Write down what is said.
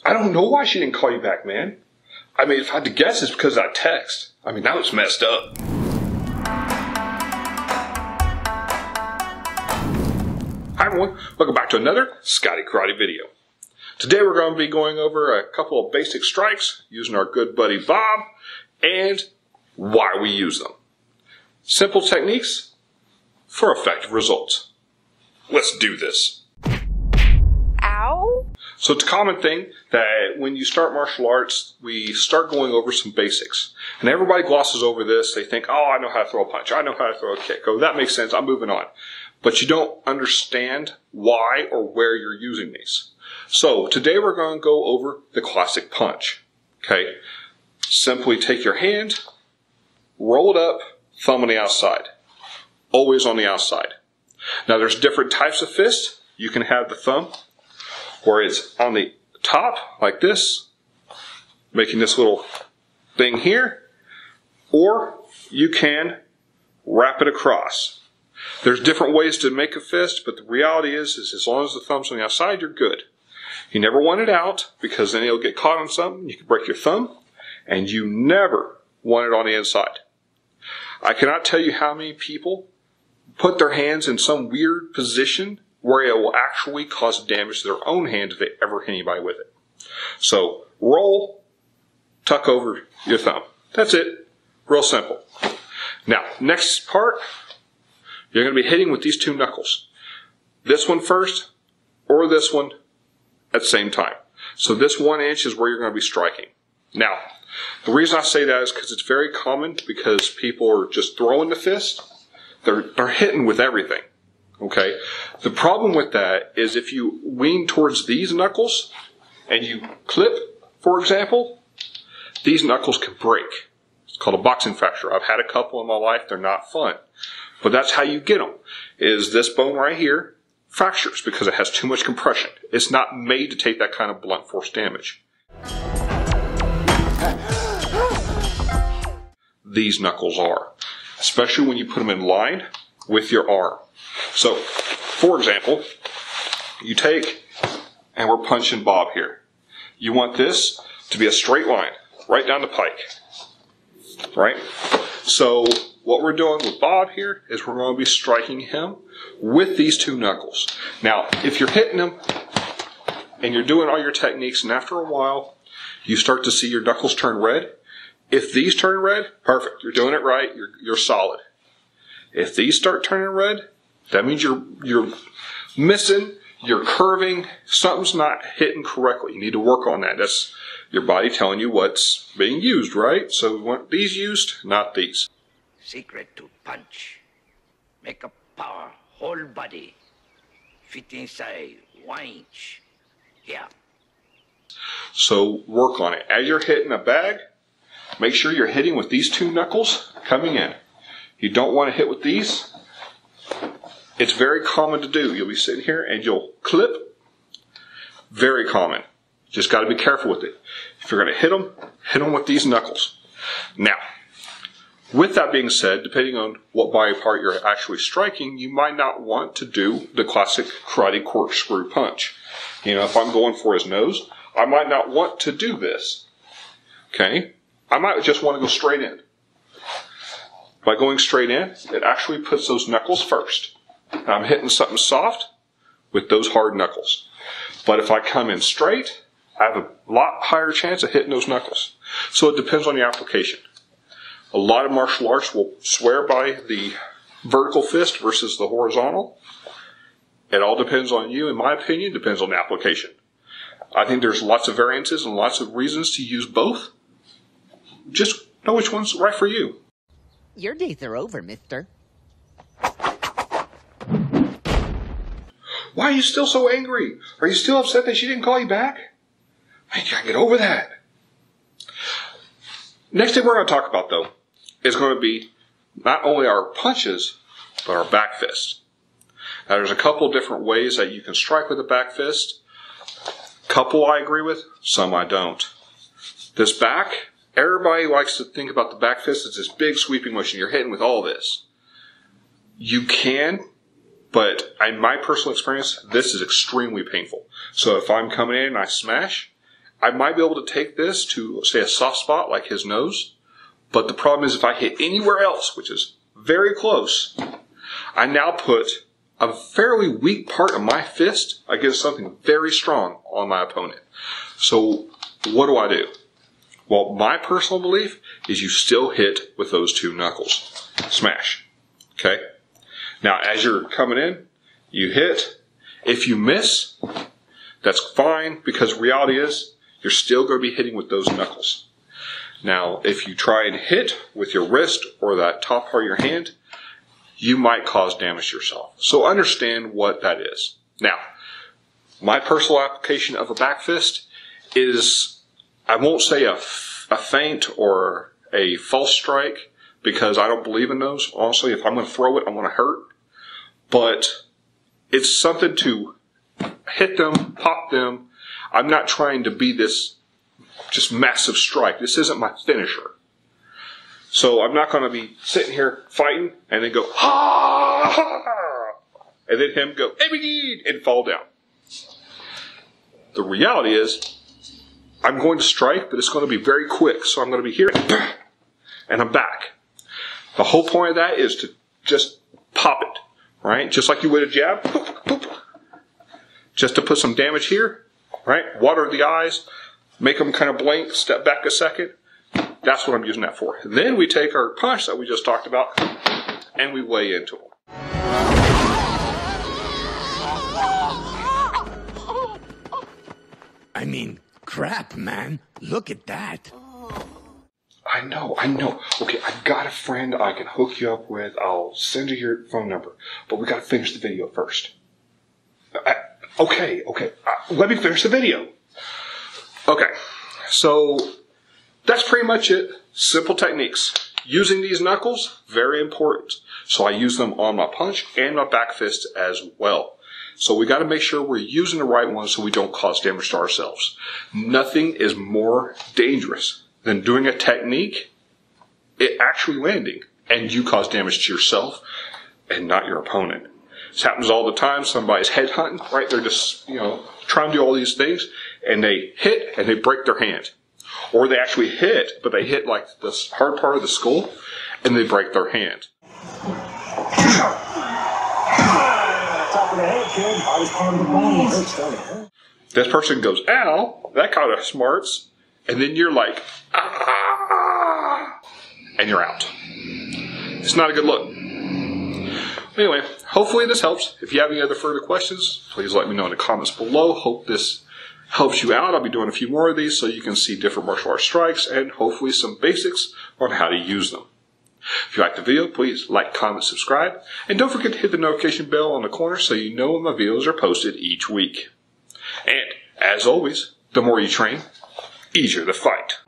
I don't know why she didn't call you back, man. I mean, if I had to guess, it's because of that text. I mean, that was messed up. Hi everyone, welcome back to another Scotty Karate video. Today we're going to be going over a couple of basic strikes using our good buddy Bob and why we use them. Simple techniques for effective results. Let's do this. Ow! So it's a common thing that when you start martial arts, we start going over some basics. And everybody glosses over this. They think, oh, I know how to throw a punch. I know how to throw a kick. Oh, that makes sense. I'm moving on. But you don't understand why or where you're using these. So today we're going to go over the classic punch. Okay? Simply take your hand, roll it up, thumb on the outside. Always on the outside. Now there's different types of fists. You can have the thumb where it's on the top like this, making this little thing here, or you can wrap it across. There's different ways to make a fist, but the reality is as long as the thumb's on the outside, you're good. You never want it out, because then it'll get caught on something, you can break your thumb, and you never want it on the inside. I cannot tell you how many people put their hands in some weird position where it will actually cause damage to their own hand if they ever hit anybody with it. So, roll, tuck over your thumb. That's it. Real simple. Now, next part, you're going to be hitting with these two knuckles. This one first, or this one at the same time. So this 1 inch is where you're going to be striking. Now, the reason I say that is because it's very common, because people are just throwing the fist. They're hitting with everything. Okay? The problem with that is if you lean towards these knuckles and you clip, for example, these knuckles can break. It's called a boxing fracture. I've had a couple in my life. They're not fun. But that's how you get them, is this bone right here fractures because it has too much compression. It's not made to take that kind of blunt force damage. These knuckles are, especially when you put them in line with your arm. So, for example, you take, and we're punching Bob here. You want this to be a straight line, right down the pike. Right? So, what we're doing with Bob here is we're going to be striking him with these two knuckles. Now, if you're hitting him, and you're doing all your techniques, and after a while, you start to see your knuckles turn red. If these turn red, perfect. You're doing it right. You're solid. If these start turning red, that means you're missing, you're curving, something's not hitting correctly. You need to work on that. That's your body telling you what's being used, right? So we want these used, not these. Secret to punch. Make a power whole body. Fit inside 1 inch. Yeah. So work on it. As you're hitting a bag, make sure you're hitting with these two knuckles coming in. You don't want to hit with these. It's very common to do. You'll be sitting here and you'll clip. Very common. Just got to be careful with it. If you're going to hit them with these knuckles. Now, with that being said, depending on what body part you're actually striking, you might not want to do the classic karate corkscrew punch. You know, if I'm going for his nose, I might not want to do this. Okay? I might just want to go straight in. By going straight in, it actually puts those knuckles first. And I'm hitting something soft with those hard knuckles. But if I come in straight, I have a lot higher chance of hitting those knuckles. So it depends on the application. A lot of martial arts will swear by the vertical fist versus the horizontal. It all depends on you, in my opinion, depends on the application. I think there's lots of variances and lots of reasons to use both. Just know which one's right for you. Your days are over, mister. Why are you still so angry? Are you still upset that she didn't call you back? I can't get over that. Next thing we're going to talk about, though, is going to be not only our punches, but our back fist. Now, there's a couple different ways that you can strike with a back fist. Couple I agree with, some I don't. This back, everybody likes to think about the back fist as this big sweeping motion. You're hitting with all this. You can, but in my personal experience, this is extremely painful. So if I'm coming in and I smash, I might be able to take this to, say, a soft spot like his nose. But the problem is if I hit anywhere else, which is very close, I now put a fairly weak part of my fist against something very strong on my opponent. So what do? Well, my personal belief is you still hit with those two knuckles. Smash. Okay? Now, as you're coming in, you hit. If you miss, that's fine, because reality is you're still going to be hitting with those knuckles. Now, if you try and hit with your wrist or that top part of your hand, you might cause damage to yourself. So understand what that is. Now, my personal application of a back fist is, I won't say a feint or a false strike, because I don't believe in those. Honestly, if I'm going to throw it, I'm going to hurt. But it's something to hit them, pop them. I'm not trying to be this just massive strike. This isn't my finisher. So I'm not going to be sitting here fighting and then go, ha! And then him go, and fall down. The reality is, I'm going to strike, but it's going to be very quick. So I'm going to be here, and I'm back. The whole point of that is to just pop it, right? Just like you would a jab. Poop, poop. Just to put some damage here, right? Water the eyes, make them kind of blink, step back a second. That's what I'm using that for. Then we take our punch that we just talked about, and we weigh into them. I mean, crap, man. Look at that. I know. Okay, I've got a friend I can hook you up with. I'll send you your phone number. But we got to finish the video first. Okay. Let me finish the video. Okay, so that's pretty much it. Simple techniques. Using these knuckles, very important. So I use them on my punch and my back fist as well. So we got to make sure we're using the right ones so we don't cause damage to ourselves. Nothing is more dangerous than doing a technique, it actually landing, and you cause damage to yourself and not your opponent. This happens all the time. Somebody's headhunting, right? They're just, trying to do all these things, and they hit and they break their hand. Or they actually hit, but they hit like the hard part of the skull, and they break their hand. This person goes, ow, that kind of smarts, and then you're like, ah, and you're out. It's not a good look. Anyway, hopefully this helps. If you have any other further questions, please let me know in the comments below. Hope this helps you out. I'll be doing a few more of these so you can see different martial arts strikes and hopefully some basics on how to use them. If you liked the video, please like, comment, subscribe, and don't forget to hit the notification bell on the corner so you know when my videos are posted each week. And, as always, the more you train, easier to fight.